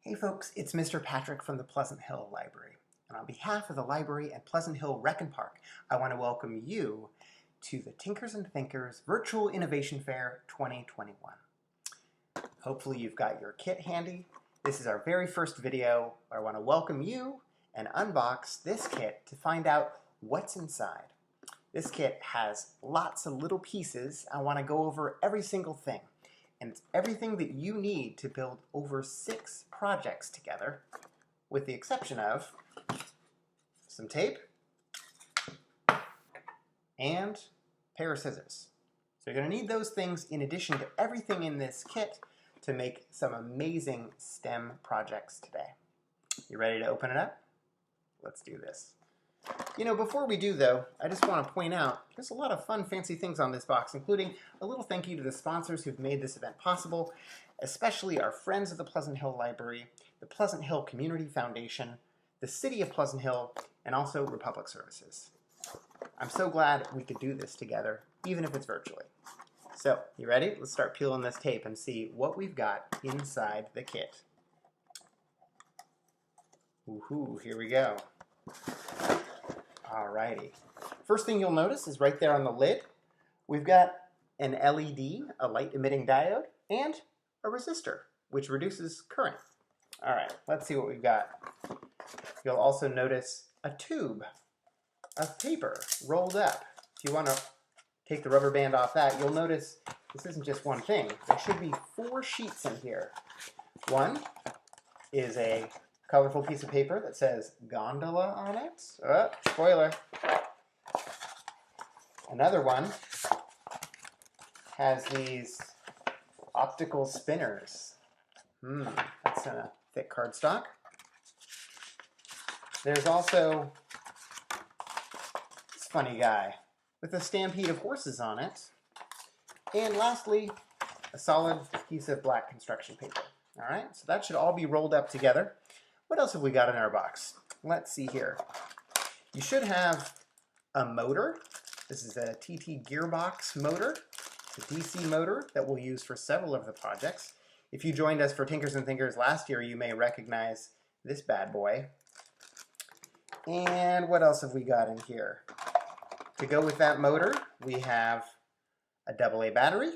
Hey folks, it's Mr. Patrick from the Pleasant Hill Library. And on behalf of the library and Pleasant Hill Rec and Park, I want to welcome you to the Tinkers and Thinkers Virtual Innovation Fair 2021. Hopefully you've got your kit handy. This is our very first video where I want to welcome you and unbox this kit to find out what's inside. This kit has lots of little pieces. I want to go over every single thing. And it's everything that you need to build over 6 projects together, with the exception of some tape and a pair of scissors. So you're going to need those things in addition to everything in this kit to make some amazing STEM projects today. You ready to open it up? Let's do this. You know, before we do though, I just want to point out there's a lot of fun, fancy things on this box, including a little thank you to the sponsors who've made this event possible, especially our friends of the Pleasant Hill Library, the Pleasant Hill Community Foundation, the City of Pleasant Hill, and also Republic Services. I'm so glad we could do this together, even if it's virtually. So, you ready? Let's start peeling this tape and see what we've got inside the kit. Woohoo, here we go. Alrighty. First thing you'll notice is right there on the lid, we've got an LED, a light emitting diode, and a resistor, which reduces current. Alright, let's see what we've got. You'll also notice a tube of paper rolled up. If you want to take the rubber band off that, you'll notice this isn't just one thing. There should be 4 sheets in here. One is a colorful piece of paper that says gondola on it. Oh, spoiler. Another one has these optical spinners. That's a thick cardstock. There's also this funny guy with a stampede of horses on it. And lastly, a solid piece of black construction paper. All right, so that should all be rolled up together. What else have we got in our box? Let's see here. You should have a motor. This is a TT gearbox motor. It's a DC motor that we'll use for several of the projects. If you joined us for Tinkers and Thinkers last year, you may recognize this bad boy. And what else have we got in here? To go with that motor, we have a AA battery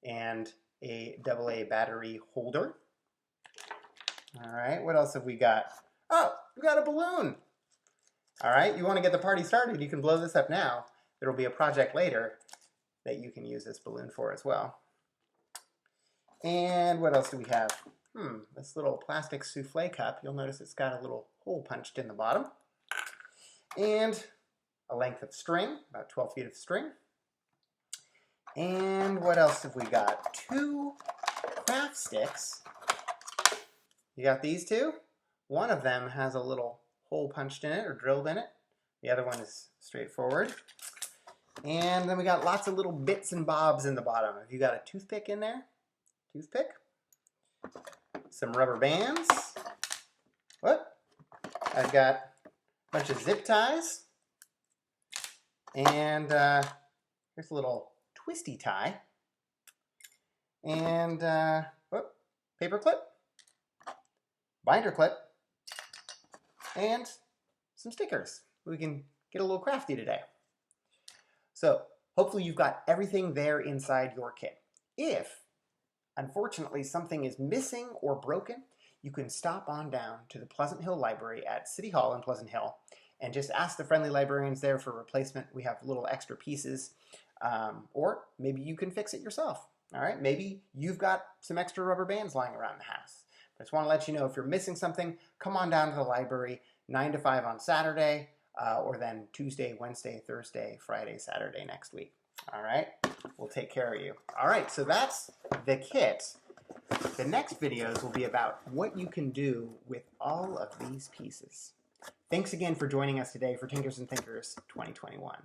and a AA battery holder. All right, what else have we got? Oh, we got a balloon. All right, you want to get the party started, you can blow this up now. There will be a project later that you can use this balloon for as well. And what else do we have? This little plastic souffle cup. You'll notice it's got a little hole punched in the bottom. And a length of string, about 12 feet of string. And what else have we got? 2 craft sticks. You got these 2? One of them has a little hole punched in it or drilled in it. The other one is straightforward. And then we got lots of little bits and bobs in the bottom. Have you got a toothpick in there? Toothpick. Some rubber bands. What? I've got a bunch of zip ties. And here's a little twisty tie. And paper clip. Binder clip, and some stickers. We can get a little crafty today. So hopefully you've got everything there inside your kit. If, unfortunately, something is missing or broken, you can stop on down to the Pleasant Hill Library at City Hall in Pleasant Hill and just ask the friendly librarians there for replacement. We have little extra pieces, or maybe you can fix it yourself. All right, maybe you've got some extra rubber bands lying around the house. I just want to let you know if you're missing something, come on down to the library 9 to 5 on Saturday, or then Tuesday, Wednesday, Thursday, Friday, Saturday next week. All right, we'll take care of you. All right, so that's the kit. The next videos will be about what you can do with all of these pieces. Thanks again for joining us today for Tinkers and Thinkers 2021.